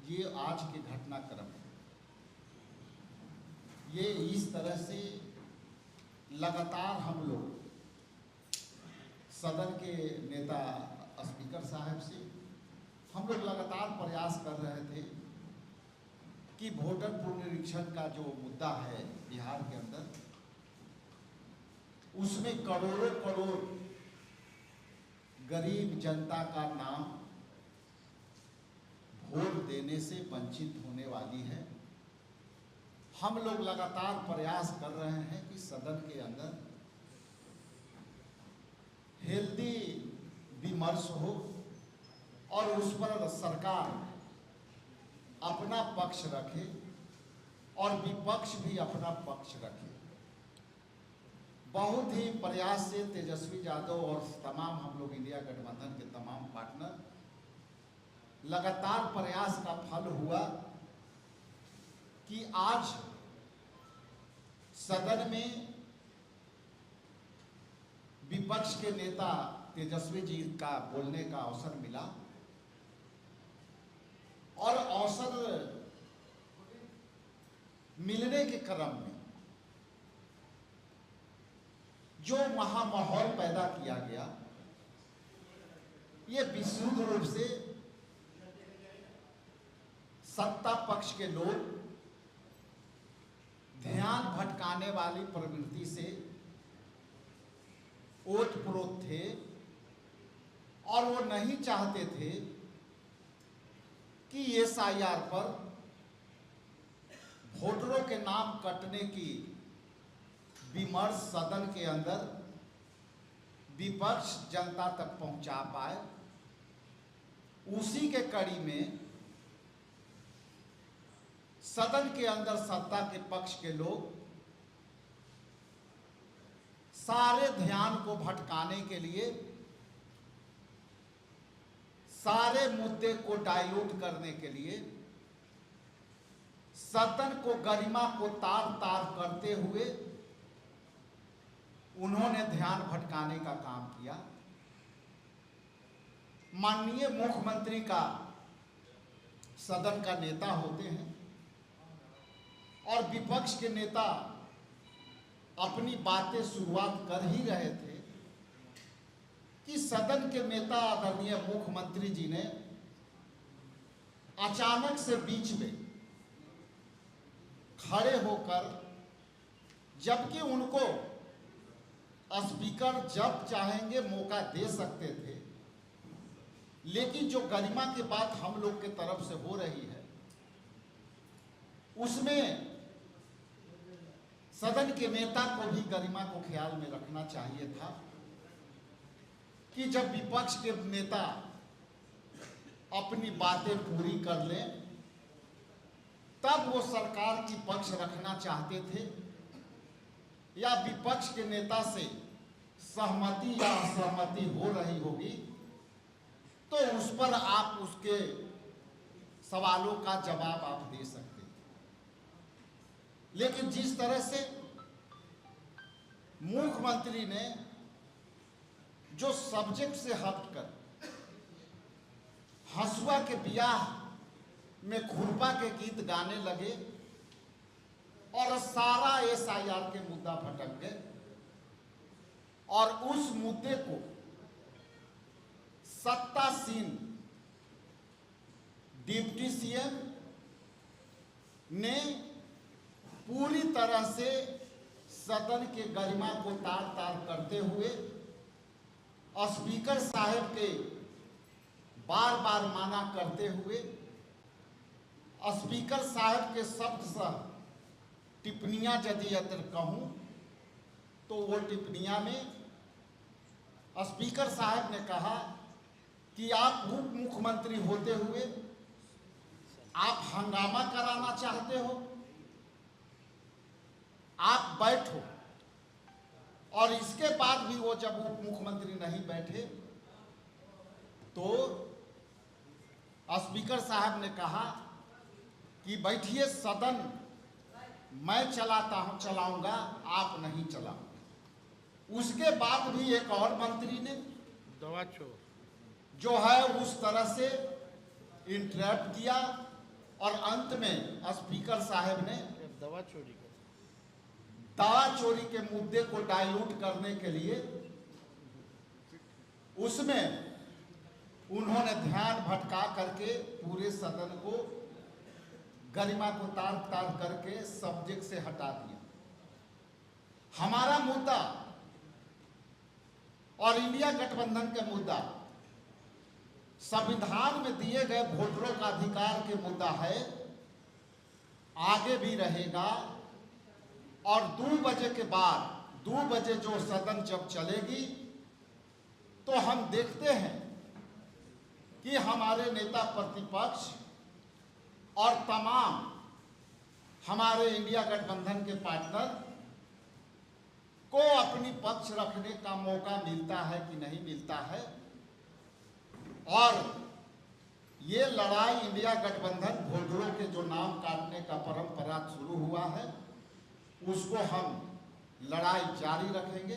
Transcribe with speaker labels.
Speaker 1: ये आज के घटनाक्रम है। ये इस तरह से लगातार हम लोग सदन के नेता स्पीकर साहब से हम लोग लगातार प्रयास कर रहे थे कि वोटर पुनरीक्षण का जो मुद्दा है बिहार के अंदर, उसमें करोड़ों करोड़ गरीब जनता का नाम वोट देने से वंचित होने वाली है। हम लोग लगातार प्रयास कर रहे हैं कि सदन के अंदर हेल्दी विमर्श हो और उस पर सरकार अपना पक्ष रखे और विपक्ष भी अपना पक्ष रखे। बहुत ही प्रयास से तेजस्वी यादव और तमाम हम लोग इंडिया गठबंधन के तमाम पार्टनर लगातार प्रयास का फल हुआ कि आज सदन में विपक्ष के नेता तेजस्वी जी का बोलने का अवसर मिला और अवसर मिलने के क्रम में जो महामाहौल पैदा किया गया, ये विशुद्ध रूप से सत्ता पक्ष के लोग ध्यान भटकाने वाली प्रवृत्ति से ओतप्रोत थे और वो नहीं चाहते थे कि एसआईआर पर वोटरों के नाम कटने की विमर्श सदन के अंदर विपक्ष जनता तक पहुंचा पाए। उसी के कड़ी में सदन के अंदर सत्ता के पक्ष के लोग सारे ध्यान को भटकाने के लिए, सारे मुद्दे को डाइल्यूट करने के लिए, सदन को गरिमा को तार तार करते हुए उन्होंने ध्यान भटकाने का काम किया। माननीय मुख्यमंत्री का सदन का नेता होते हैं और विपक्ष के नेता अपनी बातें शुरुआत कर ही रहे थे कि सदन के नेता आदरणीय मुख्यमंत्री जी ने अचानक से बीच में खड़े होकर, जबकि उनको स्पीकर जब चाहेंगे मौका दे सकते थे, लेकिन जो गरिमा की बात हम लोग के तरफ से हो रही है उसमें सदन के नेता को भी गरिमा को ख्याल में रखना चाहिए था कि जब विपक्ष के नेता अपनी बातें पूरी कर लें तब वो सरकार की पक्ष रखना चाहते थे, या विपक्ष के नेता से सहमति या असहमति हो रही होगी तो उस पर आप उसके सवालों का जवाब आप दे सकते हैं। लेकिन जिस तरह से मुख्यमंत्री ने जो सब्जेक्ट से हटकर हंसुआ के ब्याह में खुरपा के गीत गाने लगे और सारा एसआईआर के मुद्दा भटक गए और उस मुद्दे को सत्तासीन डिप्टी सीएम ने पूरी तरह से सदन के गरिमा को तार तार करते हुए स्पीकर साहब के बार बार माना करते हुए स्पीकर साहब के शब्द सह टिप्पणियां यदि अगर कहूं तो वो टिप्पणियां में स्पीकर साहब ने कहा कि आप उप मुख्यमंत्री होते हुए आप हंगामा कराना चाहते हो, आप बैठो। और इसके बाद भी वो जब उप मुख्यमंत्री नहीं बैठे तो स्पीकर साहब ने कहा कि बैठिए, सदन मैं चलाता हूं, चलाऊंगा, आप नहीं चलाओ। उसके बाद भी एक और मंत्री ने जो है उस तरह से इंटरप्ट किया और अंत में स्पीकर साहब ने
Speaker 2: दवा
Speaker 1: चोरी के मुद्दे को डाइल्यूट करने के लिए उसमें उन्होंने ध्यान भटका करके पूरे सदन को गरिमा को तार करके सब्जेक्ट से हटा दिया। हमारा मुद्दा और इंडिया गठबंधन का मुद्दा संविधान में दिए गए वोटरों का अधिकार के मुद्दा है, आगे भी रहेगा। और 2 बजे के बाद 2 बजे जो सदन जब चलेगी तो हम देखते हैं कि हमारे नेता प्रतिपक्ष और तमाम हमारे इंडिया गठबंधन के पार्टनर को अपनी पक्ष रखने का मौका मिलता है कि नहीं मिलता है। और ये लड़ाई इंडिया गठबंधन वोटरों के जो नाम काटने का परंपरा शुरू हुआ है, उसको हम लड़ाई जारी रखेंगे।